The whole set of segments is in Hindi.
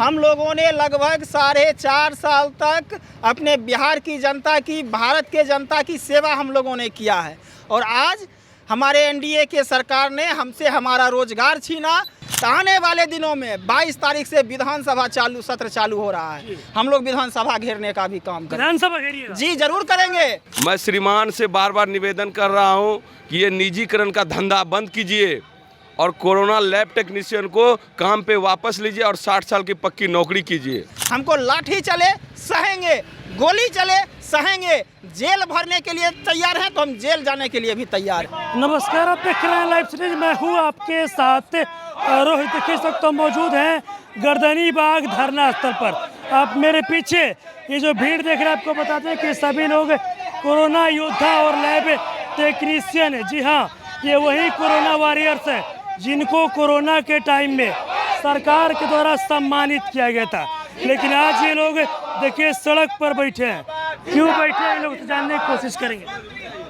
हम लोगों ने लगभग 4.5 साल तक अपने बिहार की जनता की, भारत के जनता की सेवा हम लोगों ने किया है। और आज हमारे एनडीए के सरकार ने हमसे हमारा रोजगार छीना। आने वाले दिनों में 22 तारीख से विधानसभा सत्र चालू हो रहा है। हम लोग विधानसभा घेरने का भी काम करेंगे। विधानसभा घेरिएगा? जी जरूर करेंगे। मैं श्रीमान से बार बार निवेदन कर रहा हूं कि ये निजीकरण का धंधा बंद कीजिए और कोरोना लैब टेक्नीशियन को काम पे वापस लीजिए और 60 साल की पक्की नौकरी कीजिए। हमको लाठी चले सहेंगे, गोली चले सहेंगे, जेल भरने के लिए तैयार हैं तो हम जेल जाने के लिए भी तैयार हैं। नमस्कार, आप देख रहे हैं लाइव सीरीज। मैं हूँ आपके साथ रोहित। देखिए इस वक्त तो मौजूद हैं गर्दनी बाग धरना स्थल पर। आप मेरे पीछे ये जो भीड़ देख रहे हैं, आपको बताते हैं कि सभी लोग कोरोना योद्धा और लैब टेक्नीशियन है। जी हाँ, ये वही कोरोना वॉरियर्स है जिनको कोरोना के टाइम में सरकार के द्वारा सम्मानित किया गया था। लेकिन आज ये लोग देखिए सड़क पर बैठे हैं। क्यों बैठे हैं लोग तो जानने की कोशिश करेंगे।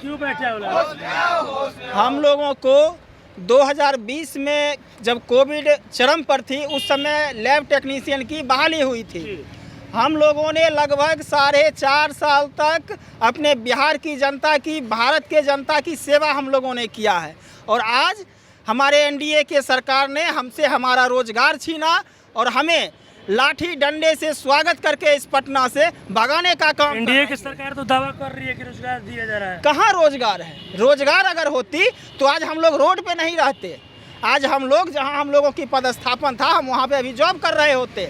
क्यों बैठे हैं लोग? हम लोगों को 2020 में जब कोविड चरम पर थी, उस समय लैब टेक्नीशियन की बहाली हुई थी। हम लोगों ने लगभग 4.5 साल तक अपने बिहार की जनता की, भारत के जनता की सेवा हम लोगों ने किया है। और आज हमारे एनडीए के सरकार ने हमसे हमारा रोजगार छीना और हमें लाठी डंडे से स्वागत करके इस पटना से भगाने का काम। एनडीए की सरकार तो दावा कर रही है कि रोजगार दिया जा रहा है। कहाँ रोजगार है? रोजगार अगर होती तो आज हम लोग रोड पे नहीं रहते। आज हम लोग जहाँ हम लोगों की पदस्थापन था, हम वहाँ पे अभी जॉब कर रहे होते।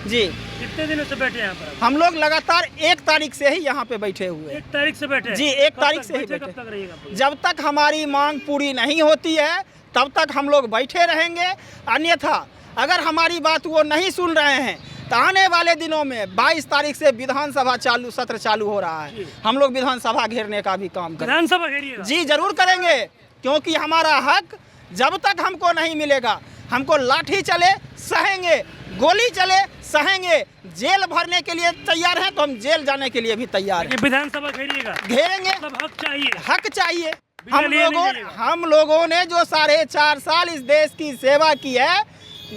जी कितने दिनों से बैठे हैं यहाँ पर? हम लोग लगातार 1 तारीख से ही यहाँ पे बैठे हुए हैं। 1 तारीख से बैठे हैं? जी 1 तारीख से ही कब बैठे। तक रहिएगा? जब तक हमारी मांग पूरी नहीं होती है तब तक हम लोग बैठे रहेंगे। अन्यथा अगर हमारी बात वो नहीं सुन रहे हैं तो आने वाले दिनों में 22 तारीख से विधानसभा सत्र चालू हो रहा है। हम लोग विधानसभा घेरने का भी काम करेंगे। विधानसभा घेरिएगा? जी जरूर करेंगे, क्योंकि हमारा हक जब तक हमको नहीं मिलेगा, हमको लाठी चले सहेंगे, गोली चले सहेंगे, जेल भरने के लिए तैयार हैं तो हम जेल जाने के लिए भी तैयार हैं। विधानसभा घेरिएगा? घेरेंगे। मतलब हक चाहिए? हक चाहिए। बिना हम लोगों ने जो 4.5 साल इस देश की सेवा की है,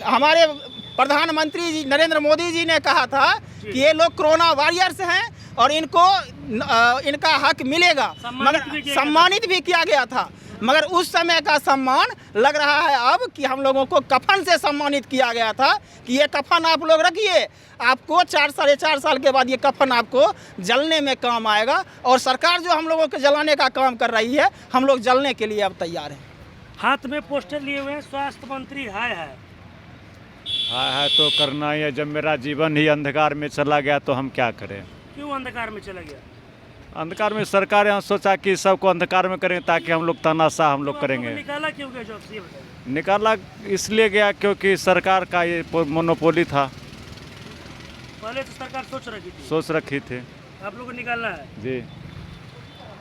हमारे प्रधानमंत्री जी नरेंद्र मोदी जी ने कहा था कि ये लोग कोरोना वॉरियर्स हैं और इनको इनका हक मिलेगा, मगर सम्मानित भी किया गया था। मगर उस समय का सम्मान लग रहा है अब कि हम लोगों को कफन से सम्मानित किया गया था कि ये कफन आप लोग रखिए, आपको 4-4.5 साल के बाद ये कफन आपको जलने में काम आएगा। और सरकार जो हम लोगों को जलाने का काम कर रही है, हम लोग जलने के लिए अब तैयार हैं। हाथ में पोस्टर लिए हुए हैं, स्वास्थ्य मंत्री हाय है तो करना ही है। जब मेरा जीवन ही अंधकार में चला गया तो हम क्या करें? क्यों अंधकार में चला गया? अंधकार में सरकार यहाँ सोचा कि सबको अंधकार में करें ताकि हम लोग तानाशाह हम लोग करेंगे। निकाला क्यों गया जॉब से, ये बताइए? निकाला इसलिए गया क्योंकि सरकार का ये मोनोपोली था। पहले तो सरकार सोच रखी थी। आप लोगों को निकालना है? जी।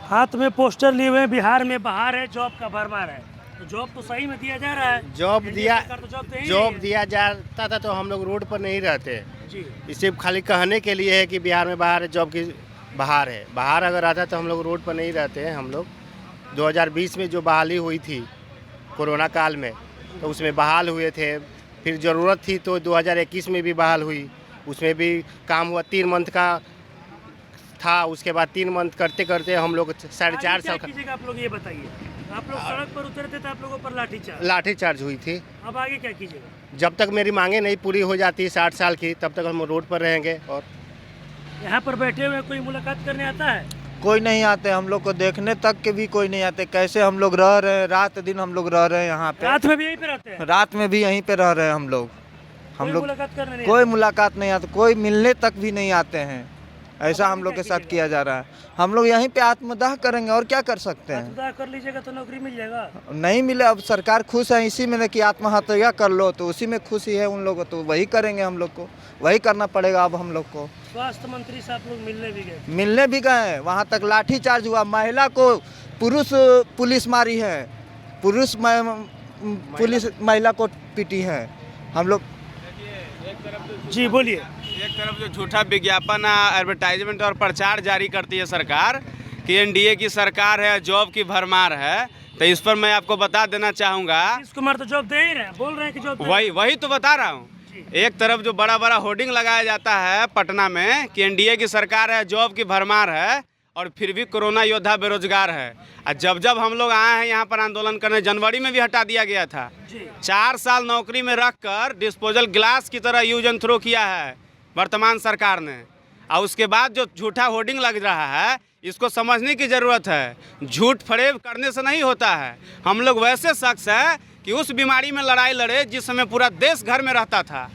हाथ में पोस्टर लिए हुए हैं, बिहार में बाहर है, जॉब का भरमार है। तो जॉब तो सही में दिया जा रहा है? जॉब तो दिया जाता था तो हम लोग रोड पर नहीं रहते जी। इसे खाली कहने के लिए है कि बिहार में बाहर है, जॉब की बाहर है। बाहर अगर आता तो हम लोग रोड पर नहीं रहते हैं। हम लोग 2020 में जो बहाली हुई थी कोरोना काल में, तो उसमें बहाल हुए थे। फिर ज़रूरत थी तो 2021 में भी बहाल हुई, उसमें भी काम हुआ। 3 मंथ का था, उसके बाद 3 मंथ करते करते हम लोग 4.5 साल का। आप लोग ये बताइए, आप लोग सड़क पर उतरते थे, आप लोगों पर लाठीचार्ज हुई थी। अब आगे क्या कीजिएगा? जब तक मेरी मांगे नहीं पूरी हो जाती 60 साल की, तब तक हम रोड पर रहेंगे। और यहाँ पर बैठे हुए कोई मुलाकात करने आता है? कोई नहीं आते, हम लोग को देखने तक के भी कोई नहीं आते। कैसे हम लोग रह रहे हैं, रात दिन हम लोग रह रहे हैं यहाँ पे। रात में भी यहीं पे रहते हैं? रात में भी यहीं पे रह रहे हैं हम लोग। मुलाकात करने नहीं कोई मुलाकात नहीं आता, कोई मिलने तक भी नहीं आते हैं। ऐसा हम लोग के साथ किया जा रहा है। हम लोग यहीं पे आत्मदाह करेंगे और क्या कर सकते हैं? आत्मदाह कर लीजिएगा तो नौकरी मिल जाएगा? नहीं मिले, अब सरकार खुश है इसी में कि आत्महत्या कर लो, तो उसी में खुशी है उन लोगों, तो वही करेंगे। हम लोग को वही करना पड़ेगा अब हम लोग को। स्वास्थ्य मंत्री से आप लोग मिलने भी गए, वहाँ तक लाठी चार्ज हुआ। महिला को पुरुष पुलिस मारी है, पुरुष महिला को पीटी है हम लोग। जी बोलिए। एक तरफ जो झूठा विज्ञापन, एडवर्टाइजमेंट और प्रचार जारी करती है सरकार कि एनडीए की सरकार है, जॉब की भरमार है, तो इस पर मैं आपको बता देना चाहूँगा। नीतीश कुमार तो जॉब दे ही रहे हैं, बोल रहे हैं कि जॉब। वही तो बता रहा हूँ एक तरफ जो बड़ा बड़ा होर्डिंग लगाया जाता है पटना में कि एनडीए की सरकार है, जॉब की भरमार है, और फिर भी कोरोना योद्धा बेरोजगार है। और जब हम लोग आए हैं यहाँ पर आंदोलन करने, जनवरी में भी हटा दिया गया था। 4 साल नौकरी में रखकर डिस्पोजल गिलास की तरह यूज एंड थ्रो किया है वर्तमान सरकार ने। और उसके बाद जो झूठा होर्डिंग लग रहा है, इसको समझने की ज़रूरत है। झूठ फरेब करने से नहीं होता है। हम लोग वैसे शख्स हैं कि उस बीमारी में लड़ाई लड़े जिस समय पूरा देश घर में रहता था,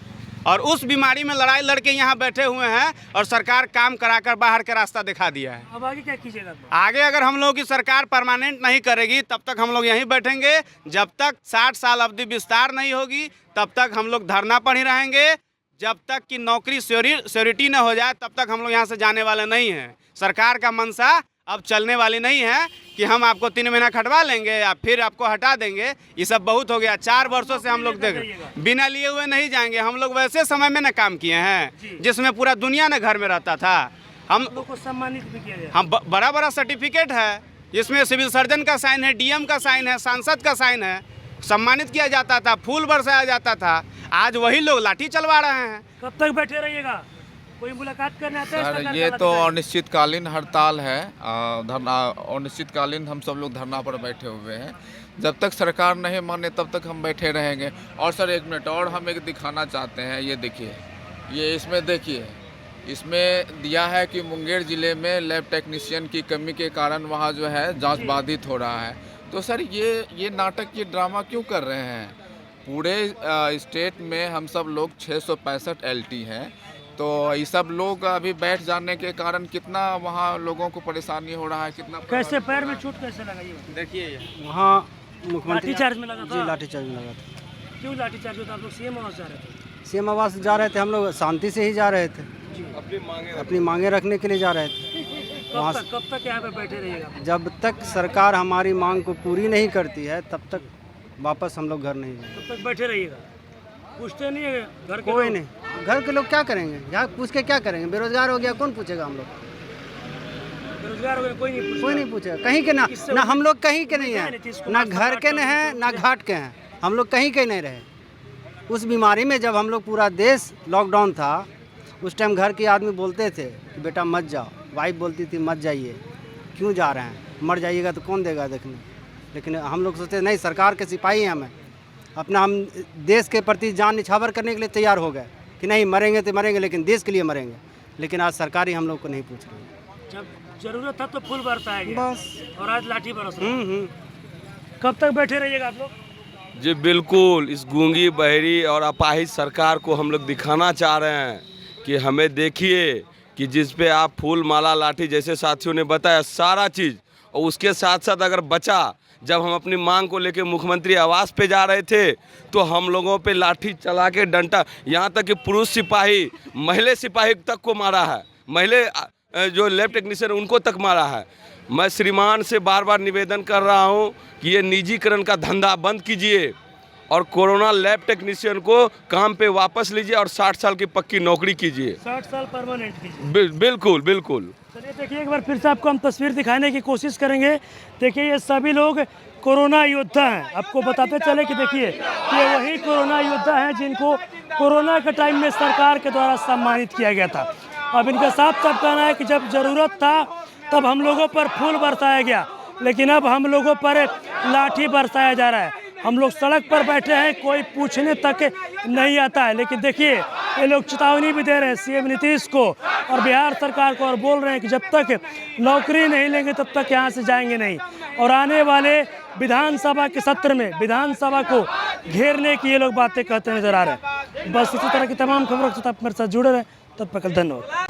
और उस बीमारी में लड़ाई लड़के यहाँ बैठे हुए हैं, और सरकार काम कराकर बाहर का रास्ता दिखा दिया है। अब आगे क्या कीजिएगा? आगे अगर हम लोगों की सरकार परमानेंट नहीं करेगी, तब तक हम लोग यहीं बैठेंगे। जब तक 60 साल अवधि विस्तार नहीं होगी, तब तक हम लोग धरना पर ही रहेंगे। जब तक कि नौकरी श्योरिटी न हो जाए, तब तक हम लोग यहाँ से जाने वाले नहीं हैं। सरकार का मंशा अब चलने वाली नहीं है कि हम आपको 3 महीना खटवा लेंगे या फिर आपको हटा देंगे। ये सब बहुत हो गया। 4 वर्षों से हम लोग देख बिना लिए हुए नहीं जाएंगे। हम लोग वैसे समय में न काम किए हैं जिसमें पूरा दुनिया ने घर में रहता था। हम लोग को सम्मानित भी किया गया। हम बड़ा बड़ा सर्टिफिकेट है, इसमें सिविल सर्जन का साइन है, डीएम का साइन है, सांसद का साइन है। सम्मानित किया जाता था, फूल बरसाया जाता था। आज वही लोग लाठी चलवा रहे हैं। कब तक बैठे रहिएगा? कोई मुलाकात करने आता है? सर ये तो अनिश्चितकालीन हड़ताल है, धरना अनिश्चितकालीन। हम सब लोग धरना पर बैठे हुए हैं। जब तक सरकार नहीं माने तब तक हम बैठे रहेंगे। और सर 1 मिनट और हम एक दिखाना चाहते हैं। ये देखिए, ये इसमें देखिए, इसमें दिया है कि मुंगेर ज़िले में लैब टेक्नीशियन की कमी के कारण वहाँ जो है जांच बाधित हो रहा है। तो सर ये नाटक, ये ड्रामा क्यों कर रहे हैं? पूरे स्टेट में हम सब लोग 665 LT हैं। तो ये सब लोग अभी बैठ जाने के कारण कितना वहाँ लोगों को परेशानी हो रहा है, कितना कैसे पैर में चोट कैसे लगा? ये देखिए वहाँ मुख्यमंत्री लाठीचार्ज में लगा था? जी लाठीचार्ज में लगा था। क्यों लाठीचार्ज होता? आप लोग सीएम आवास जा रहे थे? सीएम आवास जा रहे थे, हम लोग शांति से ही जा रहे थे, अपनी मांगे रखने के लिए जा रहे थे। कब तक यहाँ पे बैठे रहिएगा? जब तक सरकार हमारी मांग को पूरी नहीं करती है, तब तक वापस हम लोग घर नहीं जाएंगे। तब तक बैठे रहिएगा? पूछते नहीं है घर के कोई लोग? नहीं। घर के लोग क्या करेंगे? यहाँ पूछ के क्या करेंगे? बेरोजगार हो गया, कौन पूछेगा? हम लोग बेरोजगार हो गए, कोई नहीं पूछता। कोई नहीं पूछेगा। कहीं के ना हम लोग कहीं के नहीं हैं, ना घर के नहीं हैं, ना घाट के हैं। हम लोग कहीं के नहीं रहे। उस बीमारी में जब हम लोग पूरा देश लॉकडाउन था, उस टाइम घर के आदमी बोलते थे कि बेटा मत जाओ। वाइफ बोलती थी मत जाइए, क्यों जा रहे हैं? मर जाइएगा तो कौन देगा देखने। लेकिन हम लोग सोचते नहीं, सरकार के सिपाही हैं, हमें अपना हम देश के प्रति जान निछावर करने के लिए तैयार हो गए कि नहीं मरेंगे तो मरेंगे, लेकिन देश के लिए मरेंगे। लेकिन आज सरकार ही हम लोग को नहीं पूछ रही है। जब जरूरत था तो फूल बरसाया गया बस, और आज लाठी बरस रहा है। कब तक बैठे रहिएगा आप लोग? जी बिल्कुल, इस गूंगी बहरी और अपाहिज सरकार को हम लोग दिखाना चाह रहे हैं कि हमें देखिए कि जिस पे आप फूल माला लाठी जैसे साथियों ने बताया सारा चीज़, और उसके साथ साथ अगर बचा, जब हम अपनी मांग को लेकर मुख्यमंत्री आवास पे जा रहे थे तो हम लोगों पे लाठी चला के डंडा, यहाँ तक कि पुरुष सिपाही, महिला सिपाही तक को मारा है। महिला जो लैब टेक्नीशियन उनको तक मारा है। मैं श्रीमान से बार बार निवेदन कर रहा हूँ कि ये निजीकरण का धंधा बंद कीजिए और कोरोना लैब टेक्नीशियन को काम पे वापस लीजिए और 60 साल की पक्की नौकरी कीजिए। 60 साल परमानेंट कीजिए। बिल्कुल बिल्कुल। चलिए देखिए, एक बार फिर से आपको हम तस्वीर दिखाने की कोशिश करेंगे। देखिए ये सभी लोग कोरोना योद्धा हैं। आपको बताते चले कि देखिए ये वही कोरोना योद्धा हैं जिनको कोरोना के टाइम में सरकार के द्वारा सम्मानित किया गया था। अब इनका साफ साफ कहना है कि जब ज़रूरत था तब हम लोगों पर फूल बरसाया गया, लेकिन अब हम लोगों पर लाठी बरसाया जा रहा है। हम लोग सड़क पर बैठे हैं, कोई पूछने तक नहीं आता है। लेकिन देखिए ये लोग चेतावनी भी दे रहे हैं सीएम नीतीश को और बिहार सरकार को, और बोल रहे हैं कि जब तक नौकरी नहीं लेंगे तब तक यहाँ से जाएंगे नहीं। और आने वाले विधानसभा के सत्र में विधानसभा को घेरने की ये लोग बातें कहते नजर आ रहे हैं। बस इसी तरह की तमाम खबरों के साथ आप मेरे साथ जुड़े रहे। तब तक धन्यवाद।